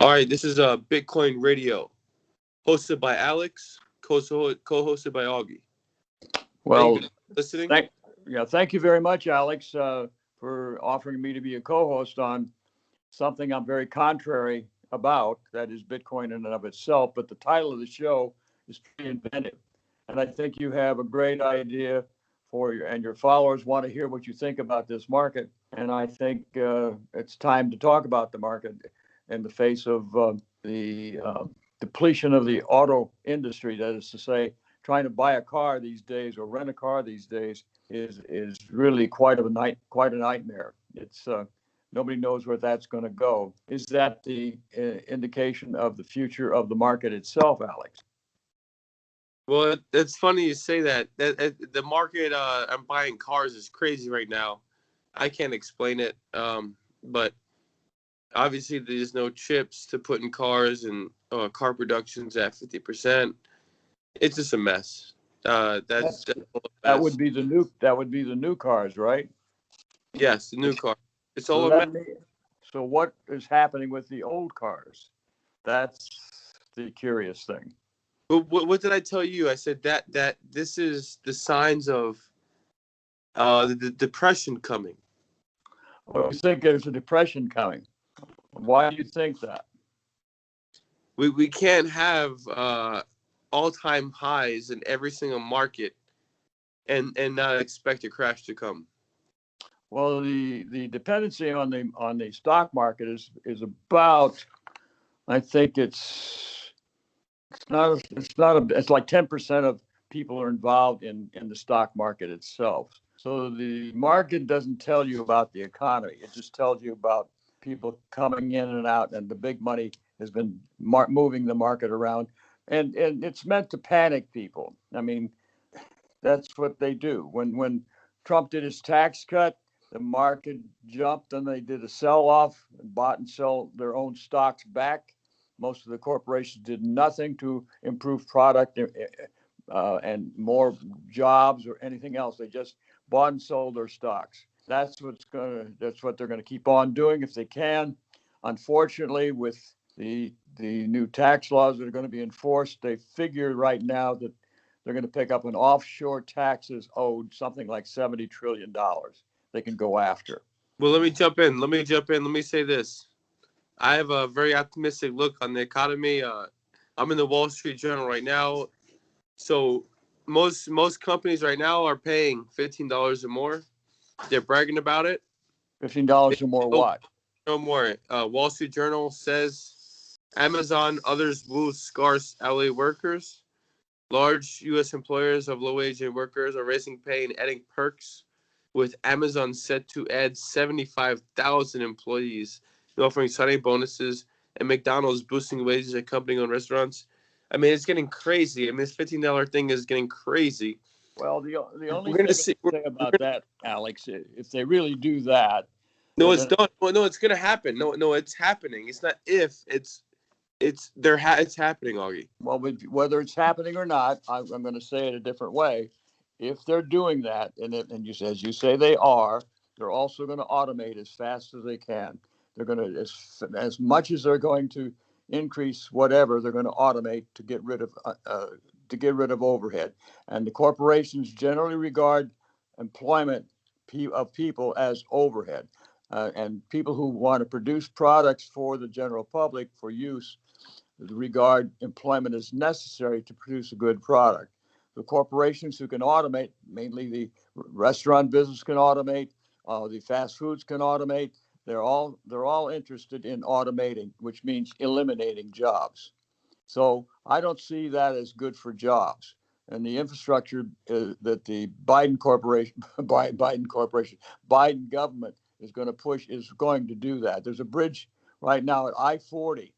All right, this is Bitcoin Radio, hosted by Alex, co-hosted by Augi. Thank Well, you for listening. thank you very much, Alex, for offering me to be a co-host on something I'm very contrary about, that is Bitcoin in and of itself. But the title of the show is pretty inventive, and I think you have a great idea and your followers want to hear what you think about this market. And I think it's time to talk about the market in the face of the depletion of the auto industry. That is to say, trying to buy a car these days or rent a car these days is really quite a nightmare. It's nobody knows where that's going to go. Is that the indication of the future of the market itself, Alex? Well, it's funny you say that. The market, I'm buying cars is crazy right now. I can't explain it, but obviously there's no chips to put in cars, and car production's at 50%. It's just a mess. That's that would be the new cars, right? Yes, the new car. It's So all a mess. So what is happening with the old cars? That's the curious thing. But what did I tell you? I said that this is the signs of the depression coming. Well, you think there's a depression coming? Why do you think that? We can't have all-time highs in every single market and not expect a crash to come. Well, the dependency on the stock market is about, I think it's like 10% of people are involved in the stock market itself. So the market doesn't tell you about the economy. It just tells you about people coming in and out, and the big money has been moving the market around, and it's meant to panic people. I mean, that's what they do. When Trump did his tax cut, the market jumped and they did a sell-off and bought and sell their own stocks back. Most of the corporations did nothing to improve product and more jobs or anything else. They just bought and sold their stocks. That's what they're going to keep on doing if they can. Unfortunately, with the new tax laws that are going to be enforced, they figure right now that they're going to pick up an offshore taxes owed something like $70 trillion they can go after. Well, let me jump in. Let me say this. I have a very optimistic look on the economy. I'm in the Wall Street Journal right now. So most companies right now are paying $15 or more. They're bragging about it. $15 or more what? No more. Wall Street Journal says Amazon, others woo scarce LA workers. Large U.S. employers of low-wage workers are raising pay and adding perks, with Amazon set to add 75,000 employees, offering signing bonuses, and McDonald's boosting wages at company-owned restaurants. I mean, it's getting crazy. I mean, this $15 thing is getting crazy. Well, the only thing to say about that, Alex, if they really do that. No, it's done. Well, no, it's going to happen. No, it's happening. It's not if, it's happening, Augie. Well, whether it's happening or not, I'm going to say it a different way. If they're doing that, as you say they are, they're also going to automate as fast as they can. They're going to, as much as they're going to increase whatever, they're going to automate to get rid of overhead. And the corporations generally regard employment of people as overhead. And people who want to produce products for the general public for use regard employment as necessary to produce a good product. The corporations who can automate, mainly the restaurant business can automate, the fast foods can automate. They're all interested in automating, which means eliminating jobs. So I don't see that as good for jobs. And the infrastructure that the Biden government is going to push is going to do that. There's a bridge right now at I-40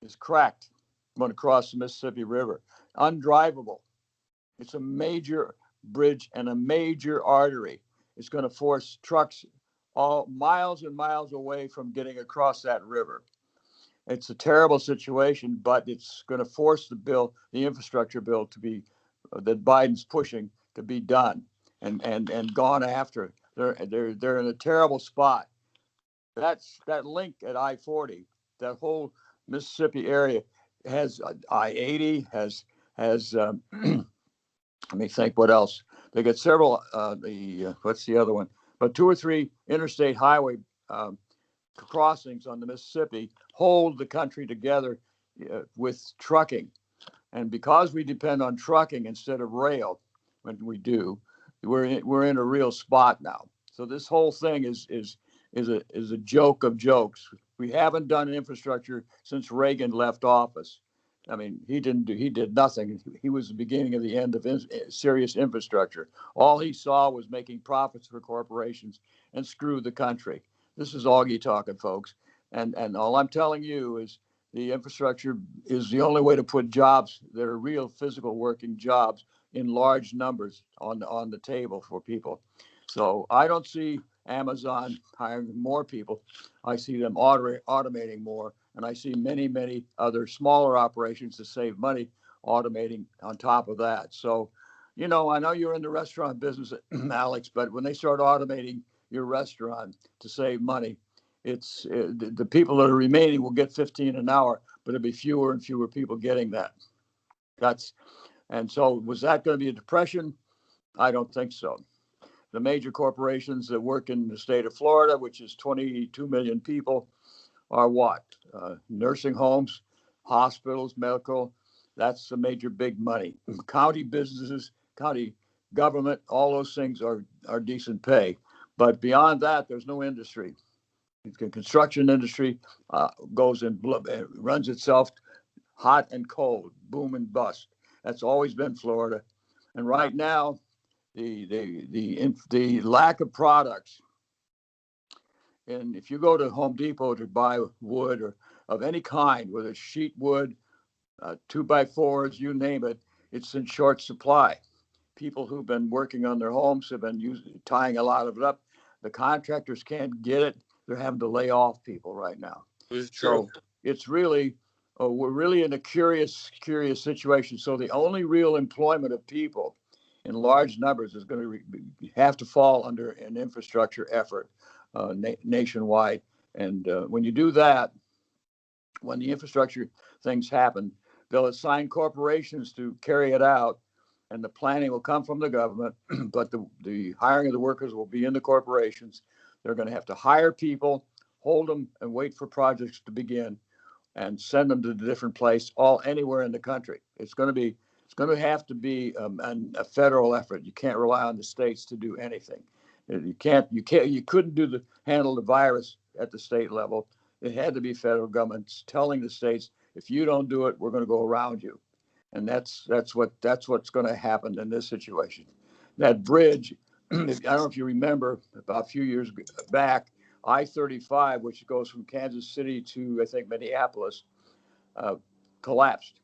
is cracked going across the Mississippi River, undrivable. It's a major bridge and a major artery. It's going to force trucks all miles and miles away from getting across that river. It's a terrible situation, but it's going to force the infrastructure bill that Biden's pushing to be done and gone after. They're in a terrible spot. That link at I-40, that whole Mississippi area has I-80, has let me think what else. They got several, what's the other one? But two or three interstate highway crossings on the Mississippi hold the country together with trucking. And because we depend on trucking instead of rail, when we do, we're in a real spot now. So this whole thing is a joke of jokes. We haven't done infrastructure since Reagan left office. I mean, he did nothing. He was the beginning of the end of serious infrastructure. All he saw was making profits for corporations and screw the country. This is Augi talking, folks. And all I'm telling you is the infrastructure is the only way to put jobs that are real physical working jobs in large numbers on the table for people. So I don't see Amazon hiring more people. I see them automating more, and I see many other smaller operations to save money automating on top of that. So, I know you're in the restaurant business, Alex, but when they start automating your restaurant to save money, it's the people that are remaining will get 15 an hour, but it'll be fewer and fewer people getting that. And so was that going to be a depression? I don't think so. The major corporations that work in the state of Florida, which is 22 million people, are what? Nursing homes, hospitals, medical. That's the major big money. County businesses, county government, all those things are decent pay. But beyond that, there's no industry. The construction industry runs itself hot and cold, boom and bust. That's always been Florida. And right now, the lack of products. And if you go to Home Depot to buy wood or of any kind, whether it's sheet wood, 2x4s, you name it, it's in short supply. People who've been working on their homes have been tying a lot of it up. The contractors can't get it. They're having to lay off people right now. It's true. So it's really, we're really in a curious situation. So the only real employment of people in large numbers is going to have to fall under an infrastructure effort nationwide. And when you do that, when the infrastructure things happen, they'll assign corporations to carry it out, and the planning will come from the government, but the hiring of the workers will be in the corporations. They're going to have to hire people, hold them, and wait for projects to begin, and send them to the different place, all anywhere in the country. It's going to have to be a federal effort. You can't rely on the states to do anything. You couldn't handle the virus at the state level. It had to be federal governments telling the states, if you don't do it, we're going to go around you. And that's what's going to happen in this situation. That bridge, I don't know if you remember, about a few years back, I-35, which goes from Kansas City to, I think, Minneapolis, collapsed.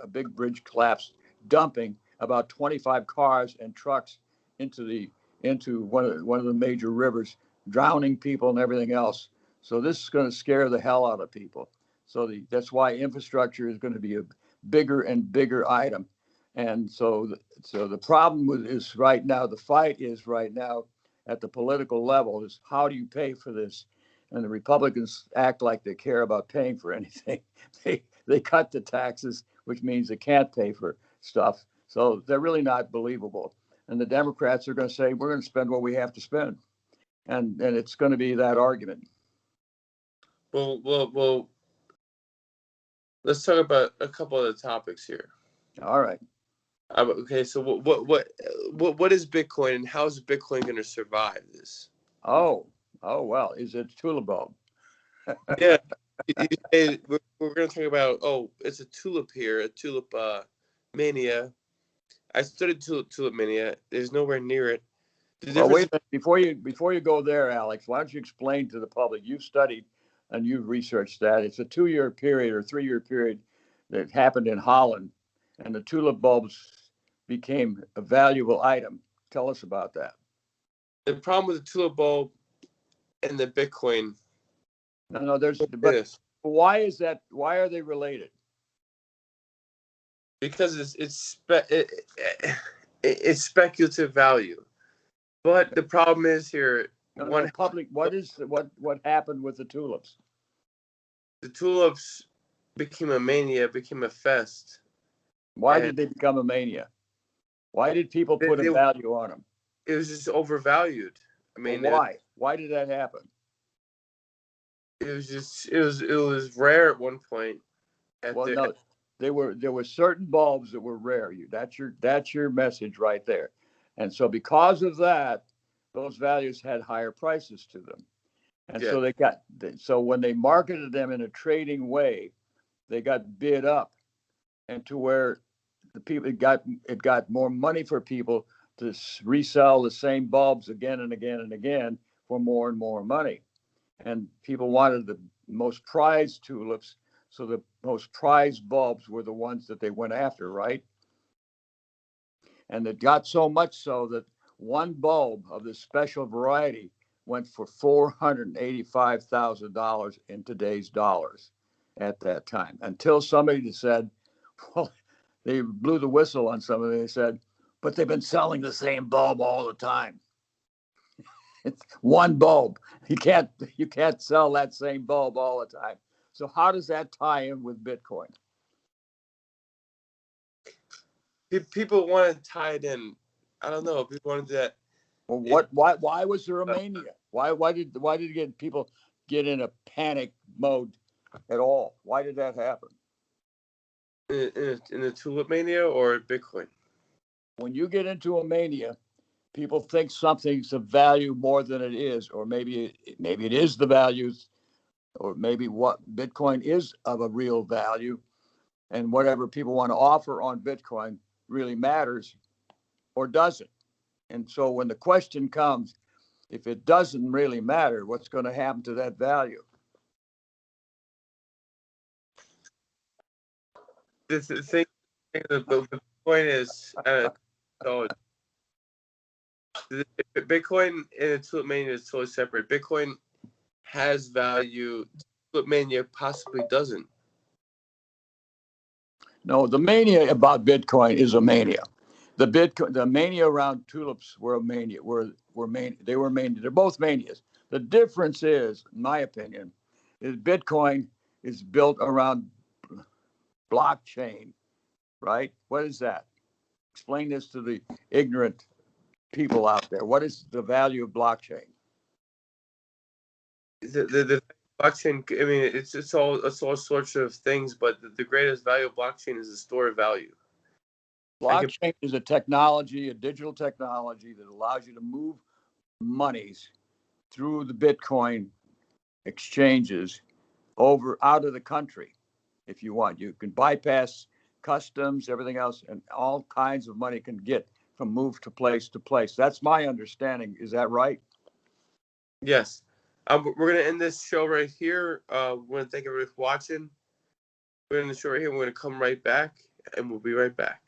A big bridge collapsed, dumping about 25 cars and trucks into one of the major rivers, drowning people and everything else. So this is going to scare the hell out of people. So that's why infrastructure is going to be a bigger and bigger item. And so the problem is right now, the fight is right now at the political level is how do you pay for this? And the Republicans act like they care about paying for anything. They cut the taxes, which means they can't pay for stuff. So they're really not believable. And the Democrats are going to say, we're going to spend what we have to spend. And it's going to be that argument. Well, let's talk about a couple of the topics here. All right. Okay, so what is Bitcoin, and how is Bitcoin going to survive this? Oh, well, is it a tulip bulb? Yeah, we're going to talk about. Oh, it's a tulip here, a tulip mania. I studied tulip mania. There's nowhere near it. Well, wait a minute. Before you go there, Alex, why don't you explain to the public? You've studied and you've researched that. It's a 2-year period or 3-year period that happened in Holland, and the tulip bulbs became a valuable item. Tell us about that. The problem with the tulip bulb and the Bitcoin. No, but why is that? Why are they related? Because it's speculative value. But the problem is here. What happened with the tulips? The tulips became a mania, became a fest. Why And did they become a mania? Why did people put a they, value on them? it was just overvalued. I Well, mean, why? Why did that happen? it was just it was rare at one point. At Well, the no, there were certain bulbs that were rare. That's your message right there. And so because of that, those values had higher prices to them. And yeah, so so when they marketed them in a trading way, they got bid up, and to where the people it got more money for people to resell the same bulbs again and again and again for more and more money. And people wanted the most prized tulips, so the most prized bulbs were the ones that they went after, right? And it got so much so that one bulb of this special variety went for $485,000 in today's dollars at that time, until somebody said, well, they blew the whistle on somebody. They said, but they've been selling the same bulb all the time. It's one bulb. You can't sell that same bulb all the time. So how does that tie in with Bitcoin? people want to tie it in. I don't know. People want to do that. Well, It, why was there a mania? Why did people get in a panic mode at all? Why did that happen? in the tulip mania or Bitcoin. When you get into a mania, people think something's of value more than it is, or maybe it is the values, or maybe what Bitcoin is of a real value, and whatever people want to offer on Bitcoin really matters or doesn't. And so when the question comes, if it doesn't really matter, what's going to happen to that value? The thing, the point is, so Bitcoin and the tulip mania is totally separate. Bitcoin has value. Tulip mania possibly doesn't. No, the mania about Bitcoin is a mania. The mania around tulips were a mania. They were mania. They're both manias. The difference is, in my opinion, is Bitcoin is built around blockchain, right? What is that? Explain this to the ignorant people out there. What is the value of blockchain? The blockchain. I mean, it's all sorts of things, but the greatest value of blockchain is the store of value. Blockchain is a technology, a digital technology that allows you to move monies through the Bitcoin exchanges over out of the country if you want. You can bypass customs, everything else, and all kinds of money can get from move to place to place. That's my understanding. Is that right? Yes. We're gonna end this show right here. We're gonna thank everybody for watching. We're gonna end the show right here. We're gonna come right back, and we'll be right back.